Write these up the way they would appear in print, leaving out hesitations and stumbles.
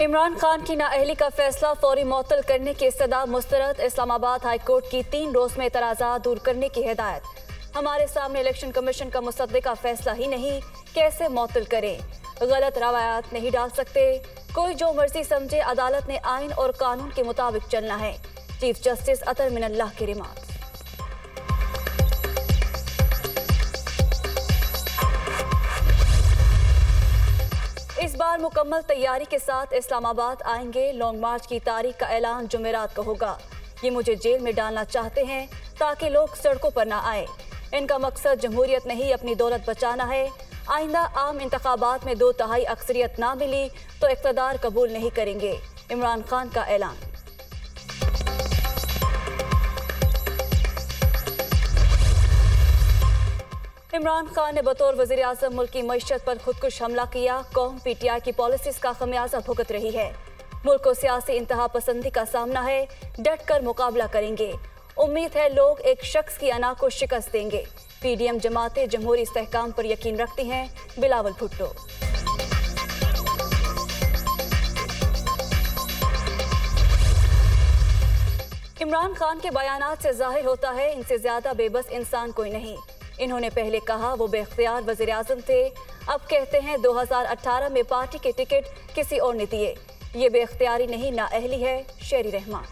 इमरान खान की नाअहली का फैसला फौरी मुअत्तल करने की इस्तदा मुस्तरद। इस्लामाबाद हाई कोर्ट की 3 रोज में एतराज़ात दूर करने की हिदायत। हमारे सामने इलेक्शन कमीशन का मुसद्दिका फैसला ही नहीं, कैसे मुअत्तल करें। गलत रवायात नहीं डाल सकते, कोई जो मर्जी समझे। अदालत ने आइन और कानून के मुताबिक चलना है। चीफ जस्टिस अतर मिनल्लाह की रिमार्क। इस बार मुकम्मल तैयारी के साथ इस्लामाबाद आएंगे। लॉन्ग मार्च की तारीख का ऐलान जुमेरात को होगा। ये मुझे जेल में डालना चाहते हैं ताकि लोग सड़कों पर ना आए। इनका मकसद जमहूरियत नहीं, अपनी दौलत बचाना है। आइंदा आम इंतखाबात में 2/3 अक्सरियत ना मिली तो इक़्तिदार कबूल नहीं करेंगे। इमरान खान का ऐलान। इमरान खान ने बतौर वज़ीर आज़म मुल्क की मईशत पर खुदकुश हमला किया। कौम PTI की पॉलिसीज का खमियाजा भुगत रही है। मुल्क को सियासी इंतहा पसंदी का सामना है, डट कर मुकाबला करेंगे। उम्मीद है लोग एक शख्स की अना को शिकस्त देंगे। PDM जमातें जमहूरी इस्तेहकाम पर यकीन रखती हैं। बिलावल भुट्टो। इमरान खान के बयानात से जाहिर होता है इनसे ज्यादा बेबस इंसान कोई नहीं। इन्होंने पहले कहा वो बेख्तियार वज़ीर आज़म थे, अब कहते हैं 2018 में पार्टी के टिकट किसी और ने दिए। ये बेख्तियारी नहीं, नाअहली है। शेरी रहमान।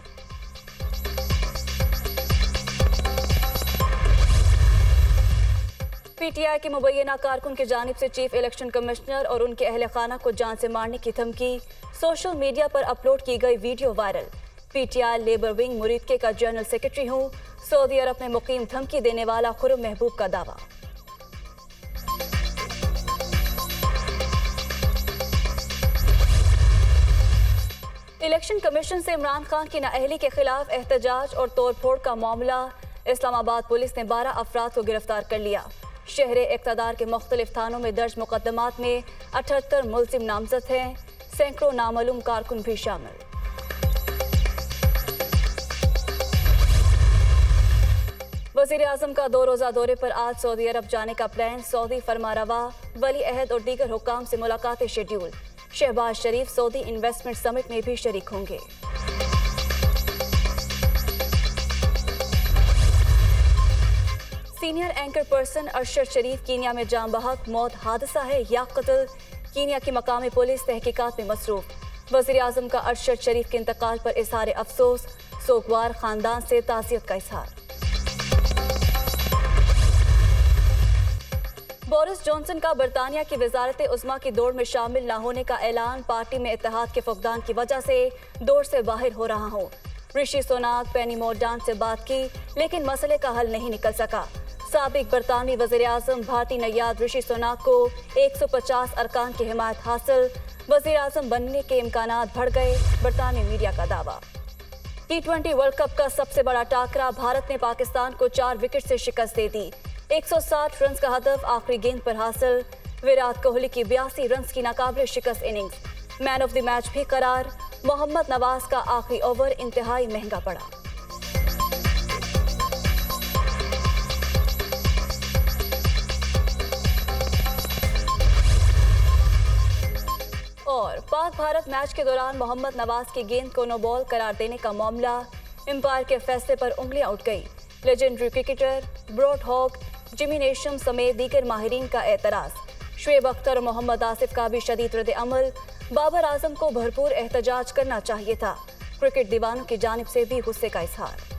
PTI के मुबैना कारकुन की जानिब से चीफ इलेक्शन कमिश्नर और उनके अहल खाना को जान से मारने की धमकी। सोशल मीडिया पर अपलोड की गई video viral. PTI labour wing Muridke का जनरल सेक्रेटरी हूँ। सऊदी अरब में मुकीम धमकी देने वाला खुर्रम महबूब का दावा। इलेक्शन कमीशन से इमरान खान की नाअहली के खिलाफ एहतजाज और तोड़फोड़ का मामला। इस्लामाबाद पुलिस ने 12 अफराद को गिरफ्तार कर लिया। शहर इक़्तिदार के मुख्तलिफ थानों में दर्ज मुकदमात में 78 मुल्जिम नामजद हैं। सैकड़ों नामालूम कारकुन भी शामिल। वज़ीर आज़म का 2 रोज़ा दौरे पर आज सऊदी अरब जाने का प्लान। सऊदी फरमारवा, वली अहद और दीगर हुक्काम से मुलाकातें शेड्यूल। शहबाज शरीफ सऊदी इन्वेस्टमेंट समिट में भी शरीक होंगे। सीनियर एंकर पर्सन अरशद शरीफ कीनिया में जाम बहक। मौत हादसा है या कत्ल, कीनिया की मकामी पुलिस तहकीकात में मसरूफ। वज़ीर आज़म का अरशद शरीफ के इंतकाल पर इज़हार अफसोस। सोगवार खानदान से ताज़ियत का इज़हार। बोरिस जॉनसन का बरतानिया की वज़ारत उज़्मा की दौड़ में शामिल न होने का ऐलान। पार्टी में इत्तेहाद के फुक़दान की वजह से दौड़ से बाहर हो रहा हूँ। ऋषि सुनाक, पेनी मोर्डांट से बात की लेकिन मसले का हल नहीं निकल सका। साबिक बरतानवी वज़ीर आज़म भारतीय नयाद ऋषि सुनाक को 150 अरकान की हिमायत हासिल। वज़ीर आज़म बनने के इम्कानात बढ़ गए, बरतानवी मीडिया का दावा। T20 वर्ल्ड कप का सबसे बड़ा टाकरा। भारत ने पाकिस्तान को 4 विकेट से शिकस्त दे दी। 160 रन का हदफ आखिरी गेंद पर हासिल। विराट कोहली की 82 रन की नाकाबिल शिकस्त innings. Man of the match भी करार। मोहम्मद नवाज का आखिरी ओवर इंतहाई महंगा पड़ा। और पाक भारत मैच के दौरान मोहम्मद नवाज की गेंद को नो बॉल करार देने का मामला। एम्पायर के फैसले पर उंगलियां उठ गई। Legendary cricketer Brad Hogg, Jimmy Neesham समेत दीगर माहिरीन का एतराज़। शुएब अख्तर और मोहम्मद आसिफ का भी शदीद रद्द अमल। बाबर आजम को भरपूर एहतजाज करना चाहिए था। क्रिकेट दीवानों की जानिब से भी गुस्से का इजहार।